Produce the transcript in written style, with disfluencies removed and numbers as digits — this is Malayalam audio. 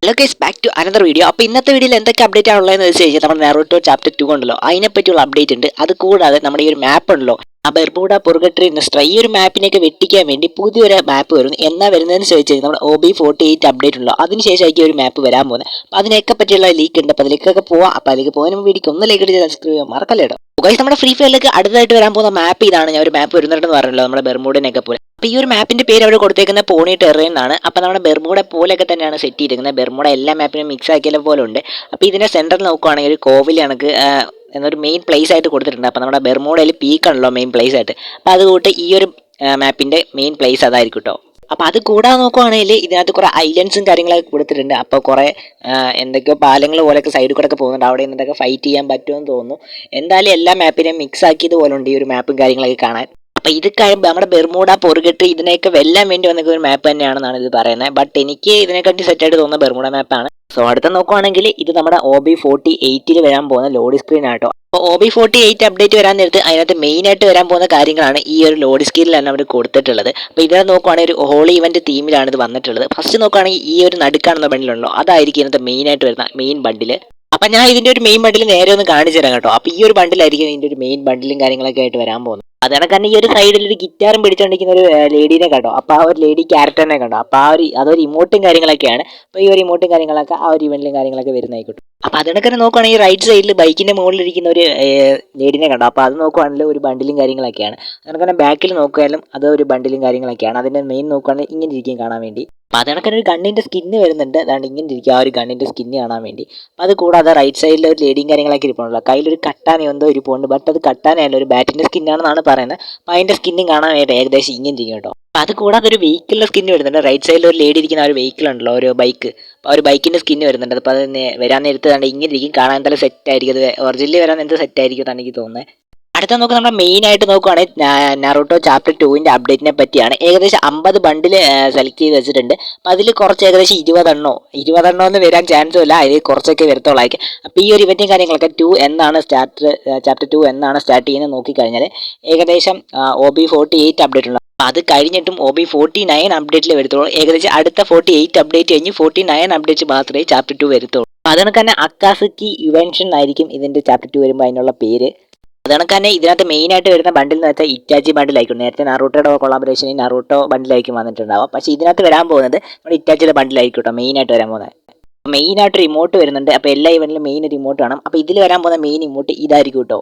Hello guys, back to another video. അപ്പോൾ ഇന്നത്തെ വീഡിയോയിൽ എന്തൊക്കെ അപ്ഡേറ്റ് ആണുള്ളതെന്ന് വെച്ച് കഴിഞ്ഞാൽ നമ്മുടെ നാരുട്ടോ ചാപ്റ്റർ 2 ഉണ്ടല്ലോ, അതിനെപ്പറ്റിയുള്ള അപ്ഡേറ്റ് ഉണ്ട്. അത് കൂടാതെ നമ്മുടെ ഈ ഒരു മാപ്പ് ഉണ്ടല്ലോ, ആ ബെർമുഡ പുർഗട്ടറി ഇൻഡസ്ട്രി, ഈ ഒരു മാപ്പിനെയൊക്കെ വെട്ടിക്കാൻ വേണ്ടി പുതിയൊരു മാപ്പ് വരുന്നു. എന്നാ വരുന്നതെന്ന് ചോദിച്ചു കഴിഞ്ഞാൽ നമ്മുടെ OB48 അപ്ഡേറ്റ് ഉണ്ടല്ലോ, അതിനുശേഷമായിരിക്കും ഒരു മാപ്പ് വരാൻ പോകുന്നത്. അപ്പോൾ അതിനെയൊക്കെ പറ്റിയുള്ള ലീക്ക് ഉണ്ട്. അപ്പോൾ അതിലേക്കൊക്കെ പോവാം. അപ്പോൾ അതിലേക്ക് പോകുന്ന വീഡിയോക്ക് ഒന്ന് ലൈക്ക് അടിച്ച് സബ്സ്ക്രൈബ് ചെയ്യാൻ മറക്കല്ലേ കേട്ടോ. ഗൈസ്, നമ്മുടെ ഫ്രീ ഫയറിലേക്ക് അടുത്തായിട്ട് വരാൻ പോകുന്ന മാപ്പ് ഇതാണ്. ഞാൻ ഒരു മാപ്പ് വരുന്നുണ്ടെന്ന് പറഞ്ഞല്ലോ, നമ്മുടെ ബെർമുഡിനെയൊക്കെ പോലെ. അപ്പോൾ ഈ ഒരു മാപ്പിന്റെ പേര് അവർ കൊടുത്തേക്കുന്ന പോണി ടെറേൻ എന്നാണ്. അപ്പോൾ നമ്മുടെ ബെർമുഡ പോലെയൊക്കെ തന്നെയാണ് സെറ്റ് ചെയ്തിരിക്കുന്നത്. ബെർമുഡ എല്ലാ മാപ്പിനും മിക്സ് ആക്കിയ പോലെ ഉണ്ട്. അപ്പോൾ ഇതിന്റെ സെന്ററിൽ നോക്കുവാണെങ്കിൽ ഒരു കോവിൽ കണക്ക് എന്നൊരു മെയിൻ പ്ലേസ് ആയിട്ട് കൊടുത്തിട്ടുണ്ട്. അപ്പോൾ നമ്മുടെ ബെർമുഡയിൽ പീക്കാണല്ലോ മെയിൻ പ്ലേസ് ആയിട്ട്. അപ്പോൾ അതുകൂട്ട് ഈ ഒരു മാപ്പിന്റെ മെയിൻ പ്ലേസ് അതായിരിക്കും കേട്ടോ. അപ്പോൾ അത് കൂടാതെ നോക്കുവാണെങ്കിൽ ഇതിനകത്ത് കുറേ ഐലൻഡ്സും കാര്യങ്ങളൊക്കെ കൊടുത്തിട്ടുണ്ട്. അപ്പോൾ കുറേ എന്തൊക്കെയോ പാലങ്ങൾ പോലെയൊക്കെ സൈഡിൽ കൂടെ ഒക്കെ പോകുന്നുണ്ട്. അവിടെ നിന്നിട്ടൊക്കെ ഫൈറ്റ് ചെയ്യാൻ പറ്റുമെന്ന് തോന്നുന്നു. എന്തായാലും എല്ലാ മാപ്പിനെയും മിക്സ് ആക്കിയത് പോലെ ഉണ്ട് ഈ ഒരു മാപ്പും കാര്യങ്ങളൊക്കെ കാണാൻ. അപ്പോൾ ഇത് കഴിയുമ്പോൾ നമ്മുടെ ബെർമുഡ പൊറുകെട്ട് ഇതിനെയൊക്കെ വെല്ലാൻ വേണ്ടി വന്ന ഒരു മാപ്പ് തന്നെയാണെന്നാണ് ഇത് പറയുന്നത്. ബട്ട് എനിക്ക് ഇതിനെക്കാട്ടി സെറ്റായിട്ട് തോന്നുന്ന ബെർമുഡ മാപ്പാണ്. സോ അടുത്ത നോക്കുവാണെങ്കിൽ ഇത് നമ്മുടെ OB48 വരാൻ പോകുന്ന ലോഡ് സ്ക്രീൻ ആട്ടോ. അപ്പോൾ OB48 അപ്ഡേറ്റ് വരാൻ നേരത്ത് അതിനകത്ത് മെയിനായിട്ട് വരാൻ പോകുന്ന കാര്യങ്ങളാണ് ഈ ഒരു ലോഡ് സ്ക്രീനിൽ തന്നെ അവർ കൊടുത്തിട്ടുള്ളത്. അപ്പോൾ ഇതിനെ നോക്കുവാണെങ്കിൽ ഒരു ഹോളി ഇവന്റ് തീമിലാണ് ഇത് വന്നിട്ടുള്ളത്. ഫസ്റ്റ് നോക്കുകയാണെങ്കിൽ ഈ ഒരു നടുക്കാണെന്ന ബണ്ടിലുണ്ടല്ലോ, അതായിരിക്കും ഇതിനകത്ത് മെയിനായിട്ട് വരുന്ന മെയിൻ ബണ്ടിൽ. അപ്പം ഞാൻ ഇതിൻ്റെ ഒരു മെയിൻ ബണ്ടിൽ നേരെ ഒന്ന് കാണിച്ചു തരാം കേട്ടോ. അപ്പോൾ ഈ ഒരു ബണ്ടിലായിരിക്കും ഇതിൻ്റെ ഒരു മെയിൻ ബണ്ടിലും കാര്യങ്ങളൊക്കെ ആയിട്ട് വരാൻ പോകുന്നത്. അതാണ് കാരണം ഈ ഒരു സൈഡിൽ ഒരു ഗിറ്റാറും പിടിച്ചുകൊണ്ടിരിക്കുന്ന ഒരു ലേഡീനെ കണ്ടോ. അപ്പോൾ ആ ഒരു ലേഡി ക്യാരക്ടറിനെ കണ്ടോ. അപ്പോൾ അതൊരു ഇമോട്ടും കാര്യങ്ങളൊക്കെയാണ്. അപ്പോൾ ഈ ഒരു ഇമോട്ടും കാര്യങ്ങളൊക്കെ ആ ഒരു ഇവന്റിലും കാര്യങ്ങളൊക്കെ വരുന്നതായിക്കോട്ടെ. അപ്പോൾ അതിനൊക്കെ നോക്കുകയാണെങ്കിൽ റൈറ്റ് സൈഡിൽ ബൈക്കിൻ്റെ മുകളിലിരിക്കുന്ന ഒരു ലേഡീനെ കണ്ടോ. അപ്പോൾ അത് നോക്കുകയാണെങ്കിൽ ഒരു ബണ്ടിലും കാര്യങ്ങളൊക്കെയാണ്. അതിനൊക്കെ ബാക്കിൽ നോക്കിയാലും അത് ഒരു ബണ്ടിലും കാര്യങ്ങളൊക്കെയാണ്. അതിൻ്റെ മെയിൻ നോക്കുകയാണെങ്കിൽ ഇങ്ങനെ ഇരിക്കും കാണാൻ വേണ്ടി. അപ്പോൾ അതിനൊക്കെ ഒരു ഗണ്ണിൻ്റെ സ്കിന്ന് വരുന്നുണ്ട്. അതാണ്ട് ഇങ്ങനെ ഇരിക്കും ആ ഒരു ഗണ്ണിൻ്റെ സ്കിന്ന് കാണാൻ വേണ്ടി. അപ്പോൾ അത് കൂടാതെ റൈറ്റ് സൈഡിൽ ഒരു ലേഡിയും കാര്യങ്ങളൊക്കെ ഇരിപ്പുണ്ടല്ലോ. കയ്യിലൊരു കട്ടാന എന്തോ ഇരിപ്പുണ്ട്. ബട്ട് അത് കട്ടാനയല്ല, ഒരു ബാറ്റിൻ്റെ സ്കിന്നാണെന്നാണ് പറയുന്നത്. അപ്പോൾ അതിൻ്റെ സ്കിന്നും കാണാൻ വേണ്ടി ഏകദേശം ഇങ്ങനെ ഇരിക്കും കേട്ടോ. അപ്പോൾ അത് കൂടാതെ ഒരു വെഹിക്കിളിൻ്റെ സ്കിന്ന് വരുന്നുണ്ട്. റൈറ്റ് സൈഡിൽ ഒരു ലേഡി ഇരിക്കുന്ന ഒരു വെഹിക്കിൾ ഉണ്ടല്ലോ, ഒരു ബൈക്ക്. അപ്പോൾ ആ ഒരു ബൈക്കിൻ്റെ സ്കിന്ന് വരുന്നുണ്ട്. അപ്പോൾ അത് വരാൻ നേരത്ത് കണ്ട് ഇങ്ങനെ ഇരിക്കും കാണാൻ. എന്തായാലും സെറ്റായിരിക്കും. അത് ഒറിജിനലി വരാൻ നേരത്തെ സെറ്റായിരിക്കും എന്നാണ് എനിക്ക് തോന്നുന്നത്. അടുത്ത നോക്കുക നമ്മൾ മെയിനായിട്ട് നോക്കുകയാണെങ്കിൽ നാറുട്ടോ ചാപ്റ്റർ 2 അപ്ഡേറ്റിനെ പറ്റിയാണ്. ഏകദേശം 50 ബണ്ടിൽ സെലക്ട് ചെയ്ത് വെച്ചിട്ടുണ്ട്. അപ്പോൾ അതിൽ കുറച്ച് ഏകദേശം 20 എന്ന് വരാൻ ചാൻസും ഇല്ല, അതിൽ കുറച്ചൊക്കെ വരത്തുള്ളായിരിക്കും. അപ്പോൾ ഈ ഒരു ഇവൻറ്റും കാര്യങ്ങളൊക്കെ ചാപ്റ്റർ 2 എന്നാണ് സ്റ്റാർട്ട് ചെയ്യുന്നത് നോക്കിക്കഴിഞ്ഞാൽ ഏകദേശം OB48 അപ്ഡേറ്റ് ഉണ്ട്. അപ്പോൾ അത് കഴിഞ്ഞിട്ടും OB49 അപ്ഡേറ്റിൽ വരത്തുള്ളൂ. ഏകദേശം അടുത്ത 48 അപ്ഡേറ്റ് കഴിഞ്ഞ് 49 അപ്ഡേറ്റ് മാത്രമേ ചാപ്റ്റർ 2 വരത്തുള്ളൂ. അപ്പോൾ അതുകൊണ്ട് തന്നെ അക്കാസുക്കി ഇവൻഷൻ ആയിരിക്കും ഇതിൻ്റെ ചാപ്റ്റർ 2 വരുമ്പോൾ അതിനുള്ള പേര്. അതാണ് തന്നെ ഇതിനകത്ത് മെയിനായിട്ട് വരുന്ന ബണ്ടിൽ എന്ന് വെച്ചാൽ ഇറ്റാച്ചി ബണ്ടിലായിരിക്കും. നേരത്തെ നാറൂട്ടോയുടെ കൊളാബറേഷനിൽ നാറൂട്ടോ ബണ്ടിലായിരിക്കും വന്നിട്ടുണ്ടാവും. പക്ഷേ ഇതിനകത്ത് വരാൻ പോകുന്നത് നമ്മുടെ ഇറ്റാച്ചിയുടെ ബണ്ടിലായിരിക്കും കേട്ടോ മെയിനായിട്ട് വരാൻ പോകുന്നത്. മെയിനായിട്ട് റിമോട്ട് വരുന്നുണ്ട്. അപ്പോൾ എല്ലാ ഇവന്റിലും മെയിൻ റിമോട്ട് വേണം. അപ്പോൾ ഇതിൽ വരാൻ പോകുന്ന മെയിൻ ഇമോട്ട് ഇതായിരിക്കും കേട്ടോ.